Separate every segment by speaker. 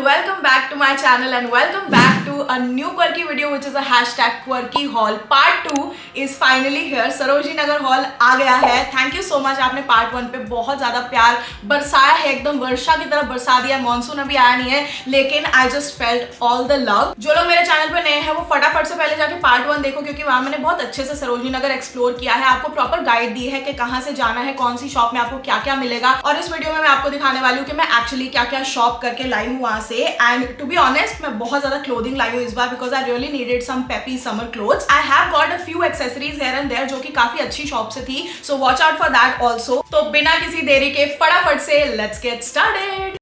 Speaker 1: welcome back to my channel and welcome back to a new quirky video which is a hashtag quirky haul. Part 2 is finally here. Sarojini Nagar haul आ गया है. Thank you so much. आपने part 1 पे बहुत ज़्यादा प्यार बरसाया है, एकदम वर्षा की तरफ बरसा दिया. मॉनसून अभी आया नहीं है लेकिन I just felt all the love. जो लोग मेरे चैनल पे नए हैं वो फटाफट से पहले जाके पार्ट 1 देखो क्योंकि वहाँ मैंने बहुत अच्छे से सरोजनी नगर एक्सप्लोर किया है. आपको प्रॉपर गाइड दी है कि कहाँ से जाना है, कौन सी शॉप में आपको क्या क्या मिलेगा. और इस वीडियो में मैं आपको दिखाने वाली हूँ कि मैं एक्चुअली क्या क्या शॉप करके लाई हूँ वहां से. एंड टू बी ऑनेस्ट मैं बहुत ज्यादा क्लोथिंग लाई हूँ इस बार because I really needed some peppy summer clothes. I have got a few accessories here and there जो कि काफी अच्छी शॉप से थी. So watch out for that also. तो बिना किसी देरी के फटाफट से let's get started.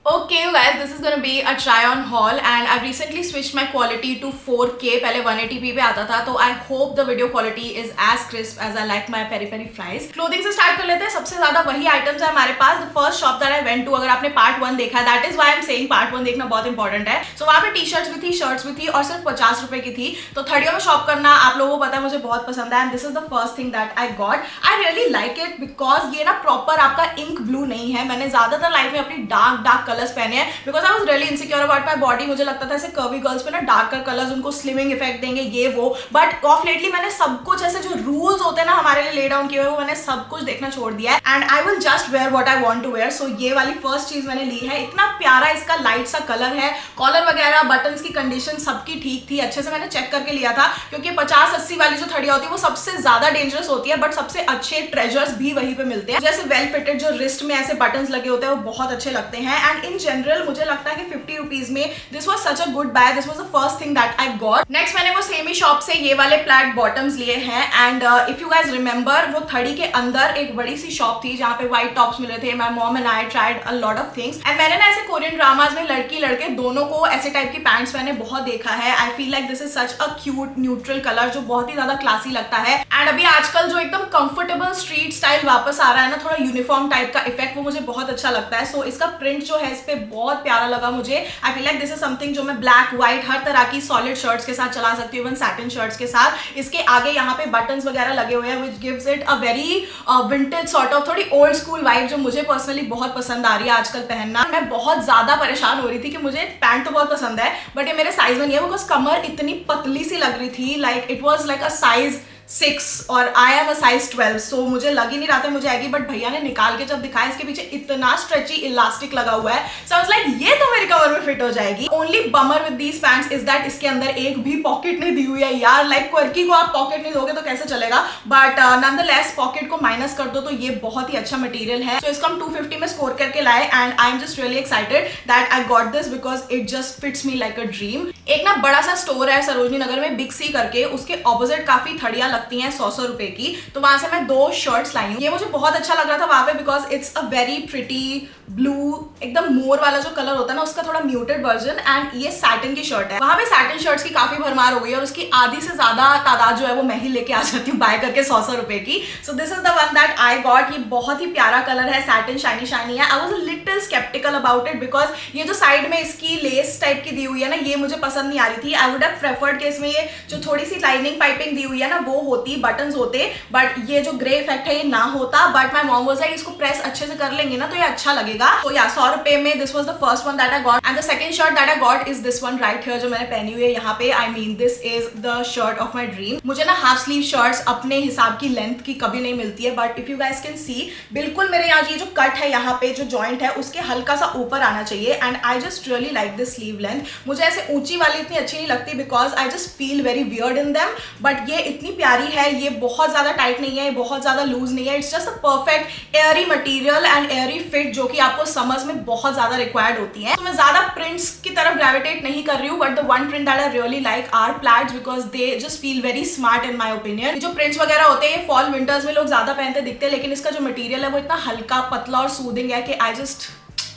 Speaker 1: Okay you guys, this is gonna be a try on haul and I've recently switched my quality to 4K. पहले 180p पे आता था तो I hope the video quality is as crisp as I like my peri peri fries. Clothing से start कर लेते हैं. सबसे ज्यादा वही आइटम्स है हमारे पास. The first shop that I went to, अगर आपने पार्ट 1 देखा है, that is why I'm saying part 1 देखना बहुत इंपॉर्टेंट है. So वहाँ पे टी शर्ट्स भी थी, शर्ट्स भी थी और सिर्फ 50 रुपए की थी. तो थर्डियों में शॉप करना आप लोगों को पता है मुझे बहुत पसंद है. And this is the first thing that I got. I really like it because ये ना प्रॉपर आपका इंक ब्लू नहीं है. मैंने ज्यादातर लाइफ में अपनी डार्क कलर्स पहने हैं because I was really insecure about my body. मुझे लगता था ऐसे कर्वी गर्ल्स पे ना डार्कर कलर्स उनको स्लिमिंग इफेक्ट देंगे ये वो. बट ऑफ लेटली मैंने सब कुछ ऐसे जो रूल्स होते हैं ना हमारे लिए ले डाउन किए हुए वो मैंने सब कुछ देखना छोड़ दिया है. And I will just wear what I want to wear. So ये वाली फर्स्ट चीज मैंने ली है. इतना प्यारा इसका लाइट सा कलर है. कॉलर वगैरह बटन्स की कंडीशन सबकी ठीक थी. अच्छे से मैंने चेक करके लिया था क्योंकि 50-80 वाली जो थड़िया होती है वो सबसे ज्यादा डेंजरस होती है बट सबसे अच्छे ट्रेजर्स भी वहीं पे मिलते हैं. जैसे वेल फिटेड जो रिस्ट में ऐसे बटन्स लगे होते हैं वो बहुत अच्छे लगते हैं. एंड इन जनरल मुझे लगता है कि 50 रुपीज में this was such a good buy. This was the first thing that I got. Next मैंने वो सेम ही शॉप से ये वाले प्लैट बॉटम्स लिए हैं. And if you guys remember वो थड़ी के अंदर एक बड़ी सी शॉप थी जहाँ पे व्हाइट टॉप्स मिले थे. My mom and I tried a lot of things and मैंने ना ऐसे कोरियन ड्रामाज में लड़की लड़के दोनों को ऐसे टाइप की पैंट्स पहने बहुत देखा है. आई feel like this is such a cute neutral colour जो बहुत ही ज्यादा क्लासी लगता है. एंड अभी आजकल जो एकदम कंफर्टेबल स्ट्रीट स्टाइल वापस आ रहा है ना, थोड़ा यूनिफॉर्म टाइप का इफेक्ट, वो मुझे बहुत अच्छा लगता है. सो इसका प्रिंट जो है इस पे बहुत प्यारा लगा मुझे. आई feel like this is something जो मैं ब्लैक व्हाइट हर तरह की सॉलिड शर्ट्स के साथ चला सकती हूँ, इवन सैटिन शर्ट्स के साथ. इसके आगे यहाँ पे बटन्स वगैरह लगे हुए हैं which gives it a very vintage sort of थोड़ी ओल्ड स्कूल वाइब जो मुझे पर्सनली बहुत पसंद आ रही है आजकल पहनना. मैं बहुत ज्यादा परेशान हो रही थी कि मुझे पैंट तो बहुत पसंद है बट ये मेरे साइज में नहीं है बिकॉज कमर इतनी पतली सी लग रही थी. Like it was like a size 6 और आई एम अ साइज 12. सो मुझे लग ही नहीं रहा था मुझे आएगी बट भैया ने निकाल के जब दिखाया इसके पीछे इतना स्ट्रेची इलास्टिक लगा हुआ है. सो आई वाज लाइक ये तो मेरी कमर में फिट हो जाएगी. Only bummer with these pants is that इसके अंदर एक भी पॉकेट नहीं दी हुई है यार. लाइक क्वर्की को आप पॉकेट नहीं दोगे तो कैसे चलेगा. बट नॉनदलेस पॉकेट को माइनस कर दो तो ये बहुत ही अच्छा मटेरियल है. सो इसको हम 250 में स्कोर करके लाए and I am just really excited that I got this because it just fits me like a dream. एक ना बड़ा सा स्टोर है सरोजनी नगर में बिग सी करके, उसके ऑपोजिट काफी थड़ियां लगती हैं 100 रुपए की. तो वहां से मैं 2 शर्ट्स लाई हूँ. ये मुझे बहुत अच्छा लग रहा था वहां पे because it's a very pretty blue, एकदम मोर वाला जो कलर होता है ना उसका थोड़ा म्यूटेड वर्जन. एंड ये सैटिन की शर्ट है. वहां पे सैटिन शर्ट्स की काफी भरमार हो गई और उसकी आधी से ज्यादा तादाद जो है वो मैं ही लेके आ जाती हूँ बाय करके 100 रुपए की. सो this is the one that I got. ये बहुत ही प्यारा कलर है, सैटिन शाइनी शाइनी है. I was a little sceptical about it because ये जो साइड में इसकी लेस टाइप की दी हुई है ना ये मुझे पसंद नहीं आ रही थी. आई वुड हैव प्रेफर्ड कि इसमें ये जो थोड़ी सी लाइनिंग पाइपिंग दी हुई है ना वो होती, बटन्स होते, बट ये जो ग्रे इफेक्ट है ये ना होता. But my mom was like इसको प्रेस अच्छे से कर लेंगे ना तो ये अच्छा लगेगा. तो या 100 रुपए में this was the first one that I got. And the second shirt that I got is this one right here जो मैंने पहनी हुई है यहाँ पे. I mean this is the shirt of my dream. मुझे ना हाफ स्लीव शर्ट्स अपने हिसाब की लेंथ की कभी नहीं मिलती है but if you guys can सी बिल्कुल मेरे यहाँ ये जो कट है यहाँ पे जो जॉइंट है उसके हल्का सा ऊपर आना चाहिए. And I just really like this sleeve length. मुझे ऐसे ऊंची वाली इतनी अच्छी नहीं लगती because I just feel very weird in them. But ये इतनी प्यारी है. ये बहुत ज्यादा टाइट नहीं है, बहुत ज्यादा लूज नहीं है. It's just a perfect Airy material and Airy fit जो कि आपको समर्स में बहुत ज्यादा रिक्वायर्ड होती है. तो मैं ज्यादा प्रिंट्स की तरफ ग्रेविटेट नहीं कर रही हूँ but the one print that I really like are pleats because they just feel very smart in my opinion. जो प्रिंट्स वगैरह होते हैं ये फॉल विंटर्स में लोग ज्यादा पहनते दिखते हैं लेकिन इसका जो मटेरियल है वो इतना हल्का पतला और सूदिंग है कि I just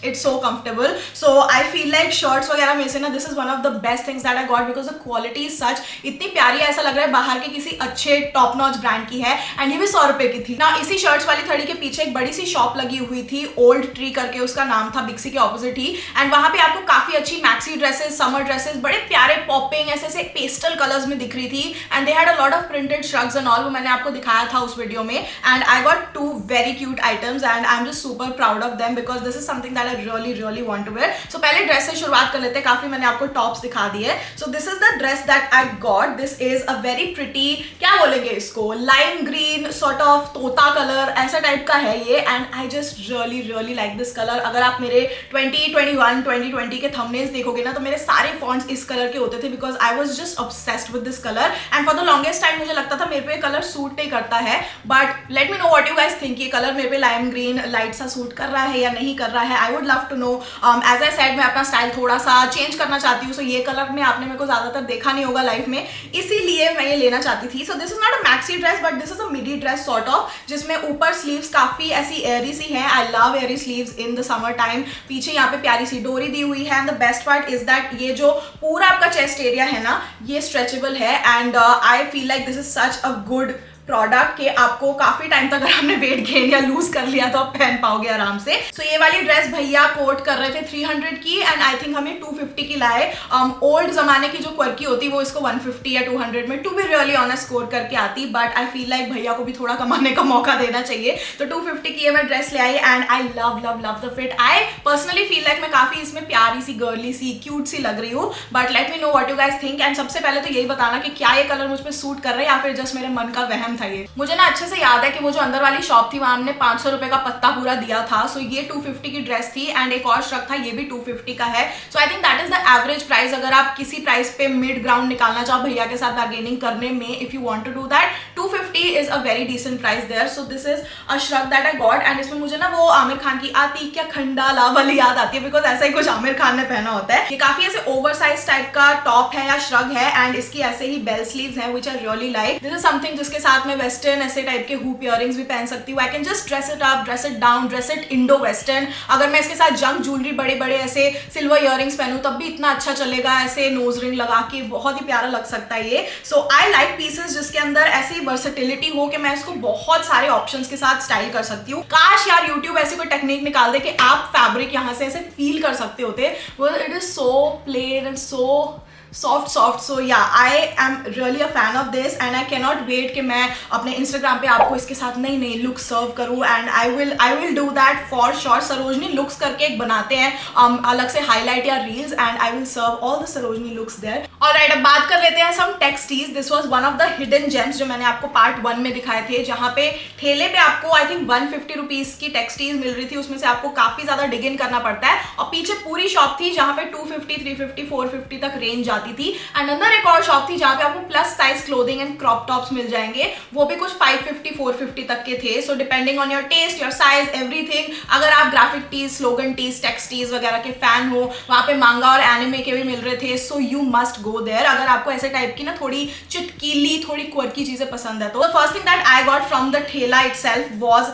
Speaker 1: it's so comfortable. So I feel like shirts वगैरह में से ना this is one of the best things that I got because the quality is such, इतनी प्यारी है, ऐसा लग रहा है बाहर के किसी अच्छे टॉप नॉच ब्रांड की है. एंड ये भी 100 रुपए की थी ना. इसी शर्ट्स वाली थड़ी के पीछे एक बड़ी सी शॉप लगी हुई थी, ओल्ड ट्री करके उसका नाम था, बिक्सी के ऑपोजिट ही. एंड वहां पे आपको काफी अच्छी मैक्सी ड्रेसेस, समर ड्रेसेस, बड़े प्यारे पॉपिंग ऐसे ऐसे पेस्टल कलर्स में दिख रही थी. And they had a lot of printed shrugs and all, वो मैंने आपको दिखाया था उस वीडियो में. And I got 2 very cute items and I am just super proud of them because this is something that I really really want to wear. So पहले dress से शुरुआत कर लेते हैं. काफी मैंने आपको टॉप्स दिखा दिए. सो this is the dress that I got. This is a very pretty, क्या बोलेंगे इसको, लाइम ग्रीन सॉर्ट ऑफ तोता कलर ऐसा टाइप का है ये. And I just really really like this colour. अगर आप मेरे 2021 2020 के थंबनेल्स देखोगे ना तो मेरे सारे फॉन्ट्स इस कलर के होते थे because I was just obsessed with this colour. And for the longest time मुझे लगता था मेरे पे कलर सूट नहीं करता है. But let me know what you guys think, ये कलर मेरे पे लाइम ग्रीन लाइट सा सूट कर रहा है या नहीं कर रहा है. I would love to know. As I said मैं अपना स्टाइल थोड़ा सा चेंज करना चाहती हूँ. सो ये कलर में आपने मेरे को ज्यादातर देखा नहीं होगा लाइफ में, इसीलिए मैं ये लेना चाहती थी. सो this is not a maxi dress but this is a midi dress sort of, जिसमें ऊपर स्लीव्स काफी ऐसी एयरी सी हैं. I love Airy sleeves in the summer time. पीछे यहाँ पे प्यारी सी डोरी दी हुई है. And the best part is that ये जो पूरा आपका चेस्ट एरिया है ना ये स्ट्रेचेबल है. And I feel like this is such a good product के आपको काफी टाइम तक अगर आपने वेट गेन या लूज कर लिया तो आप पहन पाओगे आराम से. सो ये वाली ड्रेस भैया कोट कर रहे थे 300 की एंड आई थिंक हमें 250 की लाए. ओल्ड जमाने की जो क्वर्की होती वो इसको 150 या 200 में to be really honest score करके आती. बट आई फील लाइक भैया को भी थोड़ा कमाने का मौका देना चाहिए. तो 250 की ये मैं ड्रेस ले आई and I love love love the fit. I personally feel like मैं काफी इसमें प्यारी सी गर्ली सी क्यूट सी लग रही हूँ. But let me know what you guys think. And सबसे पहले तो यही बताना कि क्या ये कलर मुझ पर सूट कर रहा है या फिर जस्ट मेरे मन का वहम था ये. मुझे ना अच्छे से याद है कि वो जो अंदर वाली शॉप थी वहां हमने 500 रुपए का पत्ता पूरा दिया था. सो ये 250 की ड्रेस थी एंड एक और श्रग था ये भी 250 का है. So I think that is the average price. अगर आप किसी प्राइस पे मिड ग्राउंड निकालना चाहो भैया के साथ बार्गेनिंग करने में, if you want to do that, 250 is a very decent price there. So this is a shrug that I got. And इसमें मुझे ना वो आमिर खान की आती क्या खंडाला वाली याद आती है बिकॉज ऐसा ही कुछ आमिर खान ने पहना होता है. ये काफी ऐसे ओवर साइज टाइप का टॉप है या श्रग है एंड इसकी ऐसे ही बेल स्लीव्स हैं which I really like. This is something जिसके साथ में वेस्टर्न ऐसे टाइप के हुप इयरिंग्स भी पहन सकती हूँ. I can just dress it up, dress it down, dress it Indo western. अगर मैं इसके साथ जंक ज्वेलरी बड़े बड़े ऐसे सिल्वर इयरिंग्स पहनूं तब भी इतना अच्छा चलेगा. ऐसे नोज रिंग लगा के बहुत ही प्यारा लग सकता है ये. सो आई लाइक पीसेस जिसके अंदर ऐसी वर्सेटिलिटी हो कि मैं इसको बहुत सारे ऑप्शंस के साथ स्टाइल कर सकती हूँ. काश यार यूट्यूब ऐसी कोई टेक्निक निकाल दे कि आप फैब्रिक यहाँ से ऐसे फील कर सकते होते. It is so plain and so soft. So yeah, I am really a fan of this and I cannot wait कि मैं अपने Instagram पे आपको इसके साथ नई नई लुक सर्व करूँ. and I will do that for sure. Sarojini looks करके एक बनाते हैं अलग से हाईलाइट या reels and I will serve all the Sarojini looks there. Alright, अब बात कर लेते हैं some texties. This was one of the hidden gems जो मैंने आपको पार्ट 1 में दिखाए थे, जहाँ पे ठेले पे आपको आई थिंक 150 रुपीज की टेक्सटीज मिल रही थी. उसमें से आपको काफी ज्यादा डिग इन करना पड़ता है और पीछे पूरी शॉप थी जहाँ पे 250 350 450 तक रेंज जाती थी. एंड अंदर एक और शॉप थी जहाँ पे आपको plus size clothing and crop tops मिल जाएंगे. वो भी कुछ 550 450 तक के थे. So depending on your taste, your size, everything. अगर आप graphic tees, slogan tees, text tees वगैरह के फैन हो, वहाँ पे मांगा और एनिमे के भी मिल रहे थे. So you must go there अगर आपको ऐसे टाइप की ना थोड़ी चुटकीली थोड़ी क्वर्की चीजें पसंद है. तो the first thing that I got from the thela itself was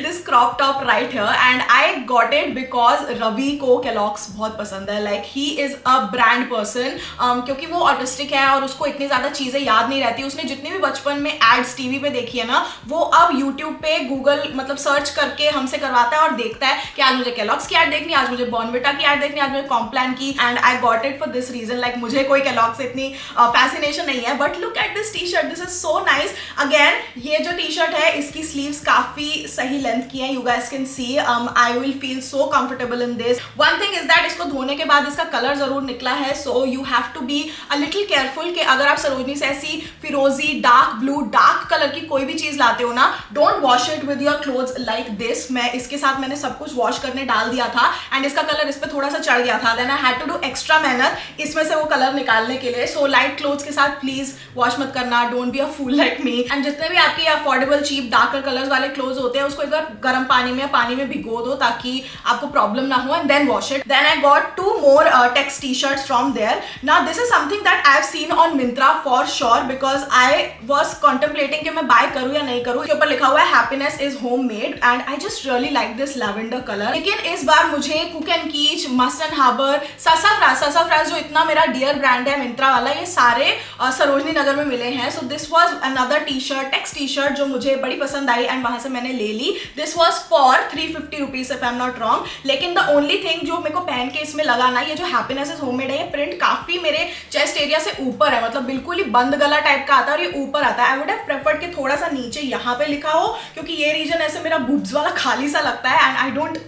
Speaker 1: this crop top right here and I got it because Ravi को Kellogg's बहुत पसंद है. like he is a brand person क्योंकि वो ऑटिस्टिक है और उसको इतनी ज़्यादा चीज़ें याद नहीं रहती. उसने जितनी भी बचपन में एड्स टीवी पे देखी है ना वो अब यूट्यूब पे गूगल मतलब सर्च करके हमसे करवाता है और देखता है कि आज मुझे Kellogg's की एड देखनी, आज मुझे बॉर्नविटा की एड देखनी, आज मुझे कॉम्प्लान की. And I got it for this reason. Like मुझे कोई Kellogg's से इतनी फैसिनेशन नहीं है but look at this T shirt. This is so nice. Again ये जो टी शर्ट है इसकी स्लीव्स काफ़ी सही लेंथ की है. You guys can see. I will feel so comfortable in this. One thing is that इसको धोने के बाद इसका कलर जरूर निकला है. So you have to be a little careful कि अगर आप सरोजनी से ऐसी फिरोजी डार्क ब्लू डार्क कलर की कोई भी चीज लाते हो ना, don't wash it with your clothes like this. मैं इसके साथ मैंने सब कुछ वॉश करने डाल दिया था एंड इसका कलर इस पर थोड़ा सा चढ़ गया था. Then I had to do extra मेहनत इसमें से वो कलर निकालने के लिए. सो लाइट क्लोथ्स के साथ प्लीज वॉश मत करना. Don't be a fool like me. And जितने भी आपके अफोर्डेबल चीप डार्कर कलर्स वाले क्लोथ्स होते हैं उसको उसको एक बार गर्म पानी में या पानी में भिगो दो ताकि आपको प्रॉब्लम ना हो, and then wash it. Then I got 2 more Tex t-shirts from there. Now this is something that I have seen on Myntra for sure because I was contemplating कि मैं buy करूँ या नहीं करूँ. इसके ऊपर लिखा हुआ है happiness is homemade and I just really like this lavender color. लेकिन इस बार मुझे Cook and Keech, Must and Harbor, Sassafras जो इतना मेरा dear brand है Myntra वाला, ये सारे सरोजनी नगर में मिले हैं. So this was another t-shirt, Tex t-shirt जो मुझे बड़ी पसंद आई and वहाँ से मैंने ले ली. This was for 350 rupees if I'm not wrong. लेकिन the only thing जो मेरे को पहन के इसमें लगा ना, ये जो हैप्पीनेस इज होममेड है, ये प्रिंट काफी मेरे चेस्ट एरिया से ऊपर है, मतलब बिल्कुल ही बंद गला टाइप का आता है और ये ऊपर आता है. आई वुड हैव प्रेफर्ड कि थोड़ा सा नीचे यहाँ पे लिखा हो, क्योंकि ये रीजन ऐसे मेरा बूब्स वाला खाली सा लगता है and I don't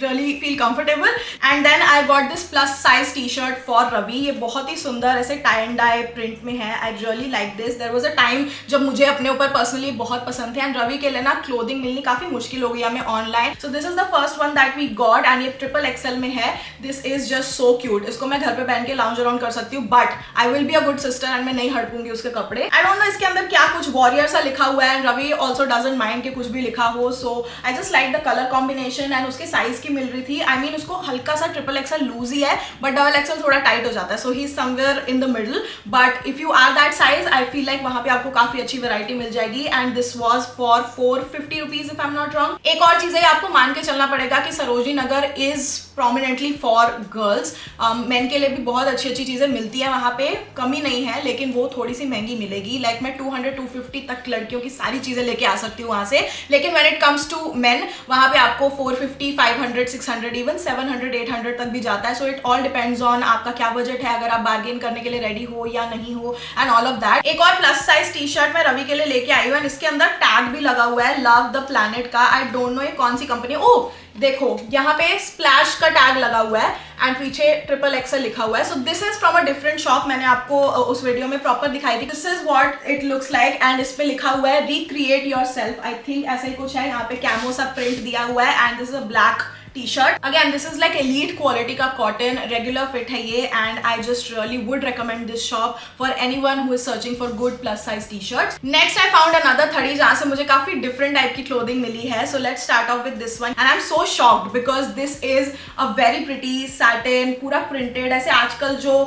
Speaker 1: really feel comfortable. And then I got this plus size t-shirt for Ravi. ये बहुत ही सुंदर ऐसे tie and dye print में है. I really like this. There was a time जब मुझे अपने ऊपर personally बहुत पसंद थे and Ravi के लिए ना clothing मिलनी काफी मुश्किल हो गई हमें online. So this is the first one that we got and ये XXL में है. This is just so cute. इसको मैं घर पे पहन के lounge around कर सकती हूँ, but I will be a good sister and मैं नहीं हड़पूंगी उसके कपड़े. I don't know इसके अंदर क्या कुछ warrior सा लिखा हुआ है and Ravi also doesn't mind कि कुछ भी लिखा हो. So I just like the color combination and उसके size की मिल रही थी. आई मीन उसको हल्का सा XXL लूज ही है बट XXL थोड़ा टाइट हो जाता है, so he is somewhere in the middle. But if you are that size I feel like वहां पे आपको काफी अच्छी वैरायटी मिल जाएगी. And this was for 450 rupees if I am not wrong. एक और चीज है, आपको मान के चलना पड़ेगा कि Sarojini Nagar is prominently for girls. Men के लिए भी बहुत अच्छी अच्छी चीजें मिलती है वहां पे, कमी नहीं है, लेकिन वो थोड़ी सी महंगी मिलेगी. लाइक मैं 200-250 तक लड़कियों की सारी चीजें लेके आ सकती हूँ वहां से, लेकिन when it comes to men वहां पे आपको 450, 500, 600, इवन 700, 800 तक भी जाता है. So it all depends on आपका क्या बजट है, अगर आप बार्गेन करने के लिए रेडी हो या नहीं हो एंड ऑल ऑफ दैट. एक और प्लस साइज टी शर्ट मैं रवि के लिए लेके आई हूँ एंड इसके अंदर टैग भी लगा हुआ है लव द प्लैनेट का. आई डोंट नो ये कौन सी कंपनी. ओह देखो यहाँ पे स्प्लैश का टैग लगा हुआ है एंड पीछे XXL लिखा हुआ है. सो this is from a different shop. मैंने आपको उस वीडियो में प्रॉपर दिखाई थी. This is what it looks like and इस पे लिखा हुआ है रिक्रिएट योरसेल्फ. आई थिंक ऐसा ही कुछ है. यहाँ पे कैमो सा प्रिंट दिया हुआ है and this is a black t-shirt. Again, this is like elite quality का cotton, regular fit है ये and I just really would recommend this shop for anyone who is searching for good plus size t-shirts. Next I found another thirty जहाँ से मुझे काफी different type की clothing मिली है. So let's start off with this one and I'm so shocked because this is a very pretty satin, पूरा printed. ऐसे आजकल जो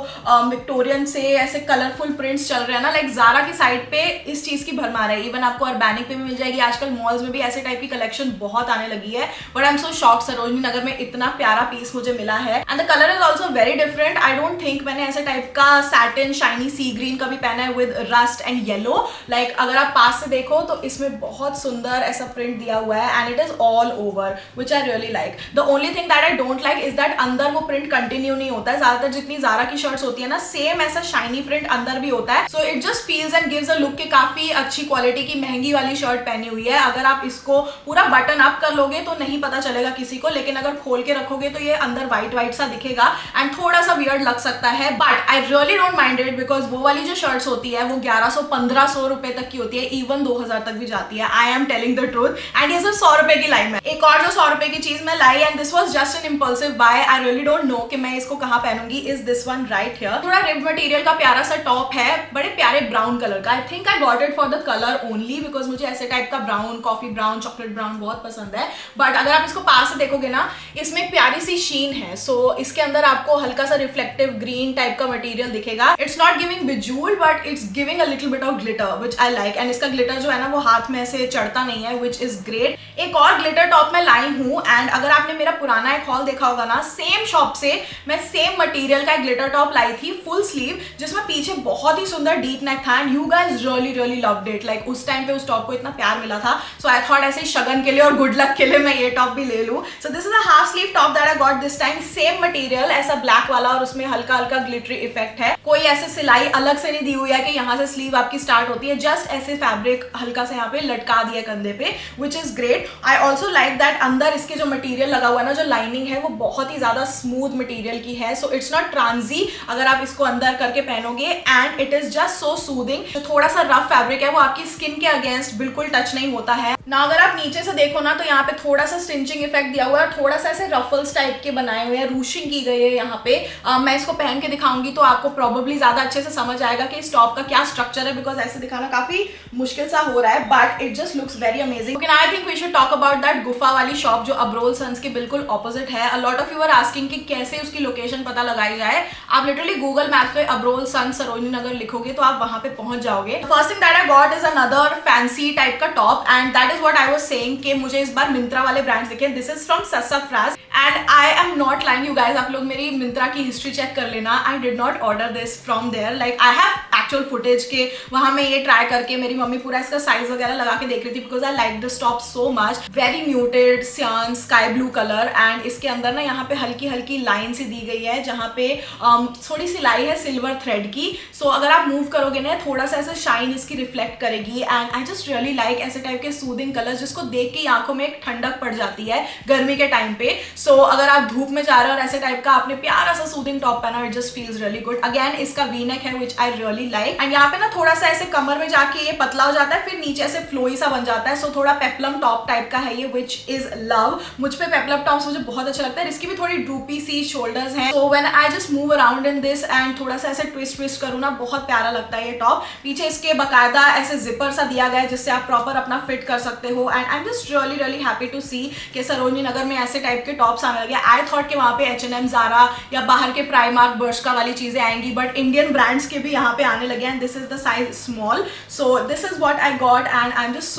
Speaker 1: Victorian से ऐसे colorful prints चल रहे हैं ना, like Zara की साइड पे इस चीज की भरमार है. Even आपको Urbanic पे भी मिल जाएगी. आजकल मॉल्स में भी ऐसे टाइप की कलेक्शन बहुत आने लगी है. But I'm so shocked Sarojini Nagar में इतना प्यारा पीस मुझे मिला है and the colour is also very different. I don't think मैंने ऐसे टाइप का सैटिन शाइनी सी ग्रीन कभी पहना है with rust and yellow. Like अगर आप पास से देखो तो इसमें बहुत सुंदर ऐसा प्रिंट दिया हुआ है and it is all over which I really like. The only thing that I don't like is that अंदर वो प्रिंट कंटिन्यू नहीं होता है. ज्यादातर जितनी जारा की शर्ट्स होती है ना, सेम ऐसा शाइनी प्रिंट अंदर भी होता है. So it just feels and gives a look कि काफी अच्छी क्वालिटी की महंगी वाली शर्ट पहनी हुई है. अगर आप इसको पूरा बटन अप कर लोगे तो नहीं पता चलेगा किसी को, लेकिन अगर खोल के रखोगे तो ये अंदर व्हाइट सा दिखेगा एंड थोड़ा सा वियर्ड लग सकता है. But I really don't mind it because वो वाली जो शर्ट्स होती है वो 1100-1500 रुपए तक की होती है, इवन 2000 तक भी जाती है. I am telling the truth and ये सिर्फ 100 रुपए की लाई है. एक और जो 100 रुपए की चीज मैं लाई and this was just an impulsive buy. I really don't know कि मैं इसको कहाँ पहनूंगी. Is this one right here. थोड़ा रिब मटेरियल का प्यारा सा टॉप है, बड़े प्यारे ब्राउन कलर का. I think I got it for the colour only because मुझे ऐसे टाइप का brown, coffee brown, chocolate brown बहुत पसंद है. बट अगर आप इसको पास से देखोगे ना, इसमें प्यारी सी शीन है. सो इसके अंदर आपको हल्का सा रिफ्लेक्टिव ग्रीन टाइप का मटेरियल दिखेगा. It's not giving bejewel but it's giving a little bit of glitter which I like. And इसका ग्लिटर जो है ना वो हाथ में ऐसे चढ़ता नहीं है विच इज ग्रेट. एक और ग्लिटर टॉप मैं लाई हूँ एंड अगर आपने मेरा पुराना एक हॉल देखा होगा ना, सेम शॉप से मैं सेम मटेरियल का एक ग्लिटर टॉप लाई थी फुल स्लीव जिसमें पीछे बहुत ही सुंदर डीप नेक था and you guys really loved it. Like उस टाइम पे उस टॉप को इतना प्यार मिला था. सो आई थॉट ऐसे शगन के लिए और गुड लक के लिए मैं ये टॉप भी ले लूं. सो this is a half sleeve top that I got this time. Same material ऐसा ब्लैक वाला और उसमें हल्का हल्का ग्लिटरी इफेक्ट है. कोई ऐसे सिलाई अलग से नहीं दी हुई है कि यहाँ से स्लीव आपकी स्टार्ट होती है. जस्ट ऐसे फैब्रिक हल्का से यहाँ पे लटका दिया कंधे पे which is great. I also like that अंदर इसके जो मटेरियल लगा हुआ है ना, जो लाइनिंग है वो बहुत ही ज्यादा स्मूथ मटेरियल की है. सो इट्स नॉट ट्रांजी अगर आप इसको अंदर करके पहनोगे and it is just so soothing. जो थोड़ा सा रफ फैब्रिक है वो आपकी स्किन के अगेंस्ट बिल्कुल टच नहीं होता है ना. अगर आप नीचे से देखो ना तो यहाँ पे थोड़ा सा स्टिंचिंग इफेक्ट दिया हुआ है, थोड़ा सा ऐसे रफल्स टाइप के बनाए हुए हैं, रूशिंग की गई है यहाँ पे। मैं इसको पहन के दिखाऊंगी तो आपको प्रोबेबली ज्यादा अच्छे से समझ आएगा कि इस टॉप का क्या स्ट्रक्चर है, बिकॉज ऐसे दिखाना काफी मुश्किल सा हो रहा है, but it just looks very amazing. Okay, I think we should talk about that गुफा वाली शॉप जो अब्रोल सन्स के बिल्कुल ऑपोजिट है। A lot of you are asking कि कैसे उसकी लोकेशन पता लगाई जाए। आप लिटरली गूगल मैप पे अब्रोल सन्स सरोजनी नगर लिखोगे तो आप वहां पे पहुंच जाओगे। First thing that I got is another fancy type का top, and that is what I was saying कि मुझे इस बार मिंत्रा वाले ब्रांड्स दिखे। This is from Sassafras and I am not lying you guys, आप लोग मेरी मिंत्रा की हिस्ट्री चेक कर लेना। I did not order this from there, like I have actual footage के वहां मैं ये ट्राई करके मेरी मम्मी पूरा इसका साइज वगैरह लगा के देख रही थी, because I like this top so much. Very muted सियान स्काई ब्लू कलर, एंड इसके अंदर ना यहाँ पे हल्की हल्की लाइन सी दी गई है जहाँ पे थोड़ी सिलाई है सिल्वर थ्रेड की। सो अगर आप मूव करोगे ना थोड़ा सा ऐसा शाइन इसकी रिफ्लेक्ट करेगी, and I just really like ऐसे टाइप के सूदिंग कलर्स जिसको देख के आंखों में एक ठंडक पड़ जाती है गर्मी के टाइम पे। सो अगर आप धूप में जा रहे हो और ऐसे टाइप का आपने प्यारा सा सूदिंग टॉप पहना, it just feels really good. Again इसका वी नेक है विच आई रियली लाइक, एंड यहाँ पे ना थोड़ा सा ऐसे कमर में जाके ये पतला हो जाता है, फिर नीचे से फ्लोई सा बन जाता है। सो थोड़ा पेप्लम टॉप टाइप का है ये, विच इज लव। मुझ पे पेप्लम टॉप्स मुझे बहुत अच्छा लगता है। इसकी भी थोड़ी ड्रूपी सी शोल्डर्स हैं, so when I just move around in this and थोड़ा सा ऐसे ट्विस्ट ट्विस्ट करूँ ना, बहुत प्यारा लगता है ये टॉप। पीछे इसके बकायदा ऐसे जिपर सा दिया गया है जिससे आप प्रॉपर अपना फिट कर सकते हो, and I am just really really happy to see कि सरोजनी नगर में ऐसे टाइप के टॉप्स आने लगे। आई थॉट कि वहाँ पे H&M, Zara या बाहर के प्राइमार्क, बर्शका वाली चीजें आएंगी, बट इंडियन ब्रांड्स के भी यहाँ पे आने लगे, and this is the size small. So this is what I got, and I am just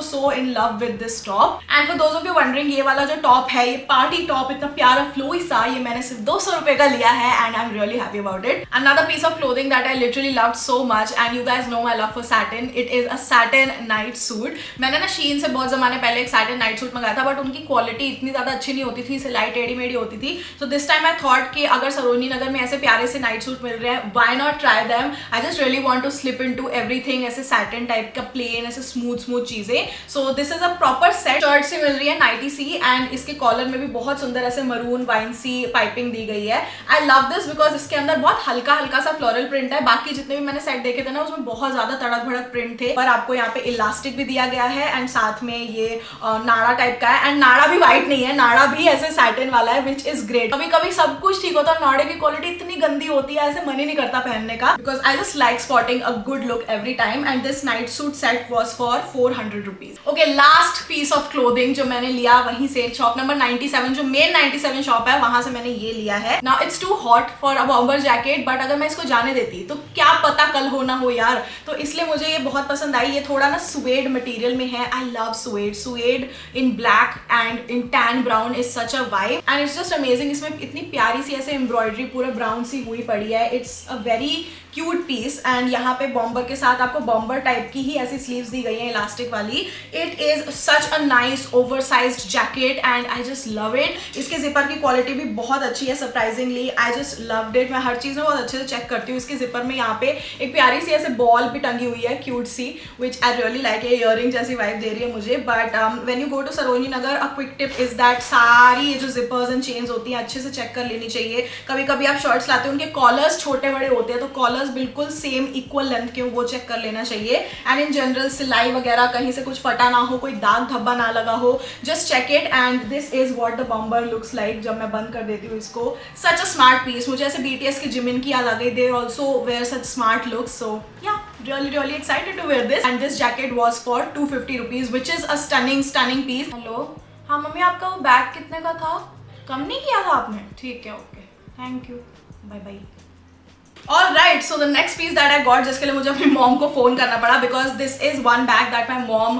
Speaker 1: so in love with this top. And for those of you wondering, ये वाला जो top है, ये पार्टी टॉप, इतना प्यारा flowy सा, ये मैंने सिर्फ 200 रुपए का लिया है, and I am really happy about it. Another piece of clothing that I literally loved so much, and you guys know my love for satin, it is a satin night suit. मैंने ना शीन से बहुत जमाने पहले एक satin night suit मंगाया था, but उनकी क्वालिटी इतनी ज्यादा अच्छी नहीं होती थी, सिलाई टेढ़ी मेढ़ी होती थी। So this time I thought कि अगर सरोजनी नगर में ऐसे प्यारे से नाइट सूट मिल रहे हैं, why not try them. I just really want to slip into everything, ऐसे सैटिन टाइप का प्लेन ऐसे स्मूथ चीजें। So this is a proper set. Shirt से मिल रही है नाइटी सी, एंड इसके कॉलर में भी बहुत सुंदर ऐसे मरून वाइन सी पाइपिंग दी गई है। आई लव दिस बिकॉज इसके अंदर बहुत हल्का हल्का सा फ्लोरल प्रिंट है। बाकी जितने भी मैंने सेट देखे थे ना, उसमें बहुत ज्यादा तड़क भड़क प्रिंट थे, पर आपको यहाँ पे इलास्टिक भी दिया गया है, एंड साथ में ये नाड़ा टाइप का है, एंड नाड़ा भी व्हाइट नहीं है, नाड़ा भी ऐसे सैटिन वाला है, विच इज ग्रेट। कभी कभी सब कुछ ठीक होता है, नाड़े की क्वालिटी इतनी गंदी होती है, ऐसे मन ही नहीं करता पहनने का, because I just like spotting a good look every time, and this night suit set was for 400 rupees. Okay, last piece of clothing जो मैंने लिया वहीं से, शॉप नंबर 97, जो मेन 97 शॉप है, वहां से मैंने ये लिया है। Now it's too hot for a bomber jacket, but अगर मैं इसको जाने देती तो क्या पता कल हो ना हो यार, तो इसलिए मुझे ये बहुत पसंद आई। ये थोड़ा ना सुएड मटेरियल में है, I love suede in black and in tan brown is such a vibe, and it's just amazing. इसमें इतनी प्यारी सी ऐसे एम्ब्रॉयडरी पूरा ब्राउन सी हुई पड़ी है, it's a very cute piece, and यहाँ पे बॉम्बर के साथ आपको बॉम्बर टाइप की ही ऐसी स्लीव्स दी गई हैं इलास्टिक वाली। It is such a nice oversized jacket, and I just love it. इसके जिपर की क्वालिटी भी बहुत अच्छी है, surprisingly I just loved it. मैं हर चीज में बहुत अच्छे से चेक करती हूँ। इसके जिपर में यहाँ पे एक प्यारी सी ऐसे बॉल भी टंगी हुई है, क्यूट सी, विच आई रियली लाइक। ये इयररिंग जैसी वाइब दे रही है मुझे। But when you go to Sarojini Nagar, a quick tip is that सारी ये जो जिपर्स एंड चेन्स होती हैं अच्छे से चेक कर लेनी चाहिए। कभी कभी आप शर्ट्स लाते हो, उनके कॉलर्स छोटे बड़े होते हैं, तो कॉलर्स बिल्कुल सेम इक्वल लेंथ के वो चेक कर लेना चाहिए। एंड इन जनरल सिलाई वगैरह कहीं से कुछ फटा ना हो, कोई दाग धब्बा ना लगा हो, just check it. And this is what the bomber looks like जब मैं बंद कर देती हूँ इसको। Such a smart piece. मुझे ऐसे BTS की जिमिन की याद आ गई। They also wear such smart looks, so yeah really excited to wear this, and this jacket was for 250 rupees, which is a stunning piece. Hello, हाँ mummy, आपका वो बैग कितने का था? कम नहीं किया था आपने? ठीक है, okay, thank you, bye bye. Alright, so the next piece that I got, जिसके लिए मुझे अपनी मॉम को फोन करना पड़ा, because this is one bag that my mom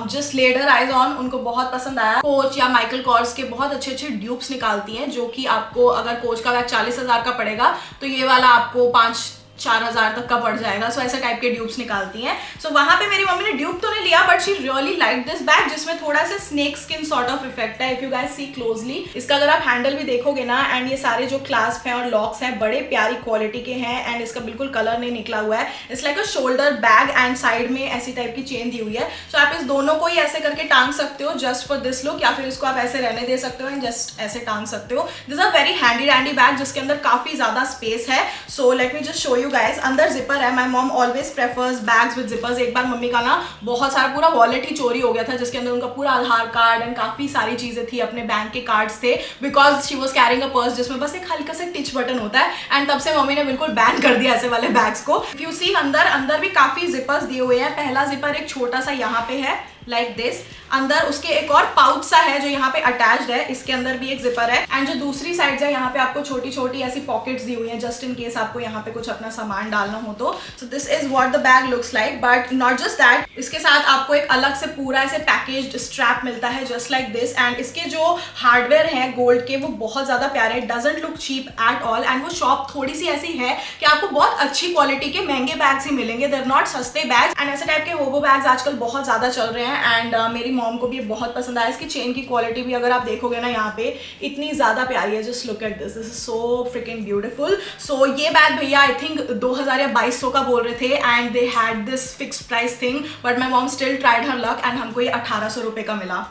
Speaker 1: just laid her eyes on. उनको बहुत पसंद आया। कोच या माइकल कॉर्स के बहुत अच्छे ड्यूप्स निकालती हैं, जो कि आपको अगर कोच का बैग 40,000 का पड़ेगा, तो ये वाला आपको 5-4 तक का पड़ जाएगा। सो ऐसे टाइप के ड्यूप्स निकालती हैं। सो वहां पे मेरी मम्मी ने ड्यूप तो नहीं लिया, but she really like this bag, जिसमें थोड़ा सा snake skin sort of effect है। If you guys see closely, इसका अगर आप हैंडल भी देखोगे ना, एंड ये सारे जो क्लास्प हैं और लॉक्स हैं बड़े प्यारी क्वालिटी के हैं, एंड इसका बिल्कुल कलर नहीं निकला हुआ है। It's like a shoulder bag, and side में ऐसी टाइप की चेन दी हुई है। सो आप इस दोनों को ही ऐसे करके टांग सकते हो जस्ट फॉर दिस लुक, या फिर इसको आप ऐसे रहने दे सकते हो एंड जस्ट ऐसे टांग सकते हो। This are very handy bag, जिसके अंदर काफी ज्यादा स्पेस है। So let me just show you you guys, अंदर जिपर है. My mom always prefers bags with zippers. एक बार मम्मी का ना बहुत सारा पूरा वॉलेट ही चोरी हो गया था जिसके अंदर उनका पूरा आधार कार्ड एंड काफी सारी चीजें थी, अपने बैंक के कार्ड्स थे, because she was carrying a purse जिसमें बस एक हल्का सा टिच बटन होता है. एंड तब से मम्मी ने बिल्कुल बैन कर दिया ऐसे वाले बैग्स को. इफ यू सी अंदर भी काफी जिपर्स दिए हुए हैं. पहला जिपर एक छोटा सा यहाँ पे है लाइक दिस. अंदर उसके एक और पाउच सा है जो यहाँ पे अटैच्ड है. इसके अंदर भी एक जिपर है. एंड जो दूसरी साइड है यहाँ पे आपको छोटी छोटी ऐसी पॉकेट्स दी हुई हैं जस्ट इन केस आपको यहाँ पे कुछ अपना सामान डालना हो तो. सो this is what the bag looks like. But not just that, इसके साथ आपको एक अलग से पूरा ऐसे पैकेज्ड स्ट्रैप मिलता है जस्ट लाइक दिस. एंड इसके जो हार्डवेयर है गोल्ड के वो बहुत ज्यादा प्यारे, doesn't look cheap at all. And वो शॉप थोड़ी सी ऐसी है कि आपको बहुत अच्छी क्वालिटी के महंगे बैग्स ही मिलेंगे. देर नॉट सस्ते बैग्स. एंड ऐसे टाइप के होबो बैग्स आजकल बहुत ज्यादा चल रहे हैं. एंड मेरी मॉम को भी ये बहुत पसंद आया. इसकी चेन की क्वालिटी भी अगर आप देखोगे ना यहाँ पे इतनी ज्यादा प्यारी है. Just look at this, this is so freaking beautiful. So ये बैग भैया आई थिंक 2000 या 2200 का बोल रहे थे. And they had this fixed price thing, but my mom still tried her luck and हमको ये 1800 रुपए का मिला.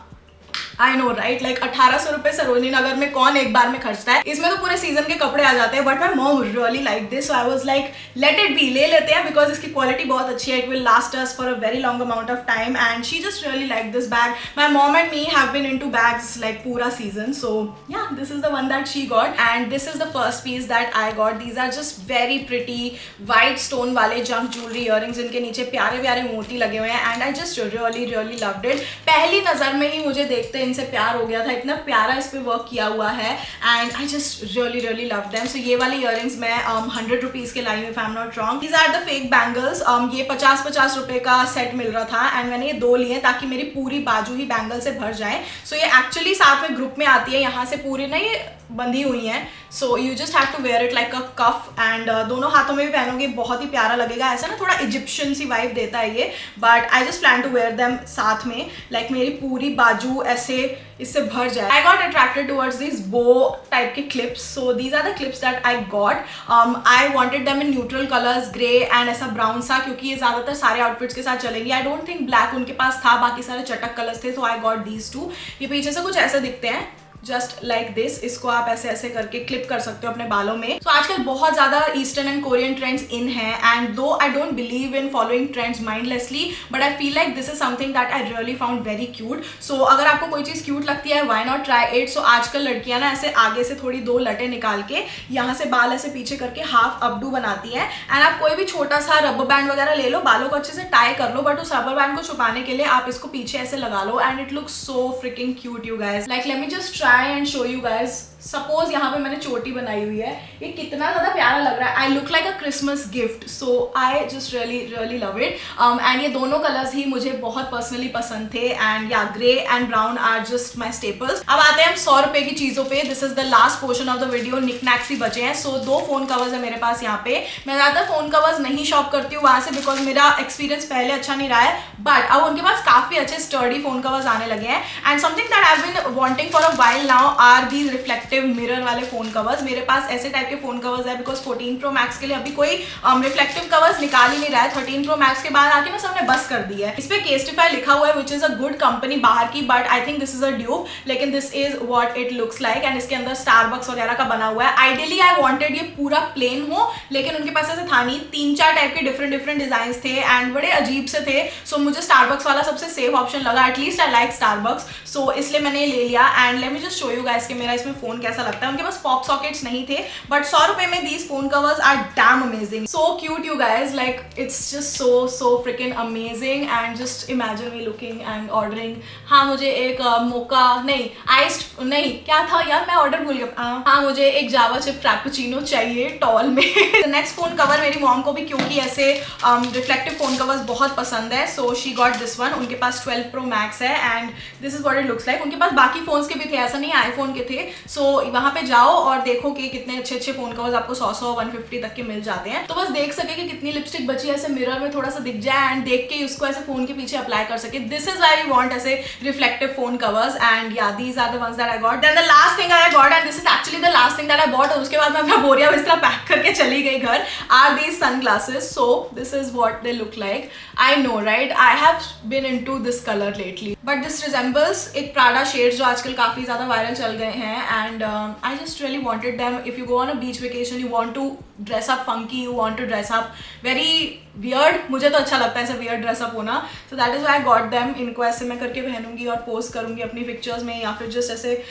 Speaker 1: आई नो राइट, लाइक 1800 रुपए सरोजनी नगर में कौन एक बार में खर्चता है. इसमें तो पूरे सीजन के कपड़े आ जाते हैं. But my mom really like this, so I was like let it be, ले लेते हैं बिकॉज इसकी क्वालिटी बहुत अच्छी है. It will last us for a very long amount of time. And she just really like this bag. My mom and me have been into bags like पूरा season. So ya this is the one that she got. And this is the first piece that I got. These are just very pretty white stone वाले junk jewellery earrings. इनके नीचे प्यारे प्यारे मोती लगे हुए हैं. And I just really really loved it. पहली नजर में ही मुझे देखते इनसे प्यार हो गया था. इतना प्यारा इस पे वर्क किया हुआ है. And I just really really love them. So ये वाले इयररिंग्स मैं 100 रुपीज के लाई हूँ if I am not wrong. These are the fake bangles. ये 50-50 रुपए का सेट मिल रहा था. एंड मैंने ये 2 लिए ताकि मेरी पूरी बाजू ही बैंगल से भर जाए. सो ये एक्चुअली साथ में ग्रुप में आती है. यहाँ से पूरी ना ये बंधी हुई हैं. So you just have to wear it like a cuff. And दोनों हाथों में भी पहनोगे बहुत ही प्यारा लगेगा. ऐसा ना थोड़ा इजिप्शियन सी वाइब देता है ये. But I just plan to wear them साथ में, लाइक मेरी पूरी बाजू ऐसे इससे भर जाए. I got attracted towards this bow type के clips. So these are the clips that I got. I wanted them in neutral colours, grey and ऐसा ब्राउन सा, क्योंकि ये ज्यादातर सारे आउटफिट्स के साथ चलेंगी. आई डोंट थिंक ब्लैक उनके पास था, बाकी सारे चटक कलर्स थे. सो आई गॉट दीज 2. ये पीछे से कुछ ऐसे दिखते हैं जस्ट लाइक दिस. इसको आप ऐसे ऐसे करके क्लिप कर सकते हो अपने बालों में. सो आजकल बहुत ज्यादा eastern and Korean trends in है. And though I don't believe in following trends mindlessly, but I feel like this is something that I really found very cute. So अगर आपको कोई चीज क्यूट लगती है why not try it. So आजकल लड़कियां ना ऐसे आगे से थोड़ी 2 लटें निकाल के यहाँ से बाल ऐसे पीछे करके हाफ अपडू बनाती है. एंड आप कोई भी छोटा सा रबर बैंड वगैरह ले लो, बालों को अच्छे से टाई कर लो, बट उस रबर बैंड को छुपाने के लिए आप इसको पीछे ऐसे लगा लो. And it looks so freaking cute you guys. Like let me just try and show you guys. Suppose यहाँ पे मैंने चोटी बनाई हुई है. ये कितना ज्यादा प्यारा लग रहा है. I look like a Christmas gift. So I just really really love it. And ये दोनों कलर्स ही मुझे बहुत पर्सनली पसंद थे. एंड या grey and brown are just my staples. अब आते हैं हम 100 रुपए की चीजों पे. This is the last portion of the video. Knickknacks ही बचे हैं. सो 2 फोन कवर्स है मेरे पास यहाँ पे. मैं ज्यादातर फोन कवर्स नहीं शॉप करती हूँ वहां से बिकॉज मेरा एक्सपीरियंस पहले अच्छा नहीं रहा है. बट अब उनके पास काफी अच्छे स्टर्डी फोन कवर्स आने लगे हैं. And something that I have been wanting for a while now are these reflective mirror वाले फोन कवर्स. मेरे पास ऐसे टाइप के फोन कवर्स है बिकॉज 14 Pro Max के लिए अभी कोई रिफ्लेक्टिव कवर्स निकाल ही नहीं रहा है. 13 Pro Max के बाद आके ना सबने बस कर दी है. इस पे केस्टिफाई लिखा हुआ है which is a good company बाहर की, but I think this is a dupe. लेकिन this is what it looks like. And इसके अंदर स्टारबक्स वगैरह का बना हुआ है. आइडियली आई वांटेड ये पूरा प्लेन हो, लेकिन उनके पास ऐसे था नहीं. 3-4 टाइप के डिफरेंट डिजाइन थे एंड बड़े अजीब से थे. सो मुझे स्टारबक्स वाला सबसे सेफ ऑप्शन लगा. At least I like Starbucks. So इसलिए मैंने ये ले लिया. And let me just show you guys कि मेरा इसमें फोन कैसा लगता है. उनके पास पॉप सॉकेट्स नहीं थे, बट 100 रुपए में these phone covers are damn amazing. So cute you guys. Like it's just so freaking amazing. And just imagine me looking and ordering. हाँ मुझे एक मोका नहीं आइस्ड नहीं क्या था यार, मैं ऑर्डर भूल गया. हाँ मुझे एक जावा चिप फ्रैपुचिनो चाहिए टॉल में. नेक्स्ट फोन कवर मेरी मॉम को भी क्योंकि ऐसे रिफ्लेक्टिव फोन कवर्स बहुत पसंद है. So she got this one. उनके पास 12 Pro Max है. And this is what it looks like. उनके पास बाकी फोन्स के भी थे, ऐसा नहीं आईफोन के थे. सो वहां पे जाओ और देखो कि कितने अच्छे अच्छे फोन कवर्स आपको 100-150 तक के मिल जाते हैं. तो बस देख सके कि कितनी लिपस्टिक बची है, ऐसे मिरर में थोड़ा सा दिख जाए एंड देख के उसको ऐसे फोन के पीछे अप्लाई कर सके. This is why we want ऐसे reflective phone covers. And ya these are the ones that I got. Then the last thing I got, and this is actually the last thing that I bought. और उसके बाद मैं अपना बोरिया बिस्तरा pack करके चली गई घर. Are these sunglasses. So this is what they look like. I know right, I have been into this colour lately, but this resembles एक प्राडा शेड जो आजकल काफी ज्यादा वायरल चल गए हैं and I just really wanted them. If you go on a beach vacation, you want to dress up funky, you want to dress up very weird. मुझे तो अच्छा लगता है ऐसा वियर्ड ड्रेसअप होना. So that is why I got them. इनको ऐसे मैं करके पहनूंगी और पोस्ट करूंगी अपनी पिक्चर्स में, या फिर जस्ट ऐसे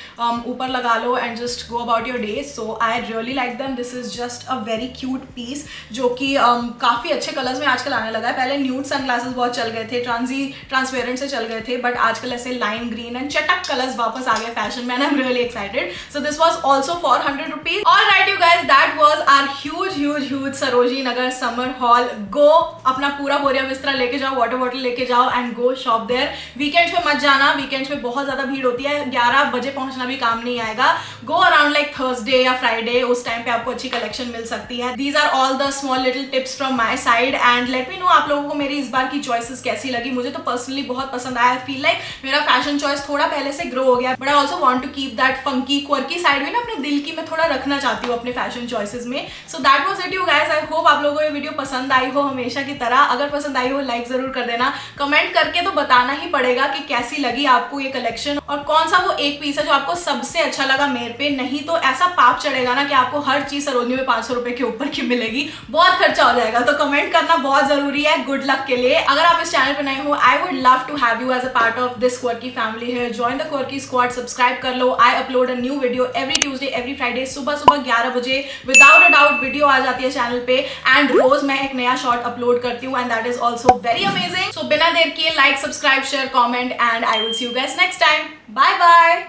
Speaker 1: ऊपर लगा लो and just go about your day. So I really like them. This is just a very cute piece जो कि काफ़ी अच्छे कलर्स में आजकल आने लगा है. पहले न्यूड सनग्लासेस बहुत चल गए थे, ट्रांसपेरेंट से चल गए थे, बट आजकल ऐसे लाइम ग्रीन एंड चटक कलर्स वापस आ गए फैशन में. I am really excited. So this was also for 100 rupees. Alright you guys, that was our huge Sarojini Nagar summer haul. Go अपना पूरा बोरिया बिस्तरा लेके जाओ, वाटर बॉटल लेके जाओ and go shop there. Weekends पे मत जाना, वीकेंड्स पे बहुत ज्यादा भीड़ होती है. 11 बजे पहुंचना भी काम नहीं आएगा. गो अराउंड लाइक थर्सडे या फ्राइडे, उस टाइम पे आपको अच्छी कलेक्शन मिल सकती है. These are all the small little tips from my side and let me know आप लोगों को मेरी इस बार की चॉइसेस कैसी लगी. मुझे तो पर्सनली बहुत पसंद आया. आई फील लाइक मेरा फैशन चॉइस थोड़ा पहले से ग्रो हो गया, but I also want to keep that funky quirky side भी ना अपने दिल की मैं थोड़ा रखना चाहती हूँ अपने फैशन चॉइसेस में. So that was it you guys. I hope आप लोगों को ये वीडियो पसंद आई हो हमेशा की तरह. अगर पसंद आई हो लाइक जरूर कर देना. कमेंट करके तो बताना ही पड़ेगा कि कैसी लगी आपको ये कलेक्शन और कौन सा वो एक पीस है जो आपको सबसे अच्छा लगा मेरे पे. नहीं तो ऐसा पाप चढ़ेगा ना कि आपको हर चीज सरोजनी में 500 रुपए के ऊपर की मिलेगी, बहुत खर्चा हो जाएगा. तो कमेंट करना बहुत जरूरी है गुड लक के लिए. अगर आप इस चैनल पे नए हो, I would love to have you as a part of this quirky family here. Join the quirky squad, subscribe कर लो. I upload a new video every Tuesday every Friday सुबह 11 बजे. विदाउट अ डाउट वीडियो आ जाती है channel पे and रोज मैं एक नया शॉर्ट अपलोड करती हूँ and that is also very amazing. So बिना देर किए like, subscribe, share, comment and I will see you guys next time. Bye bye.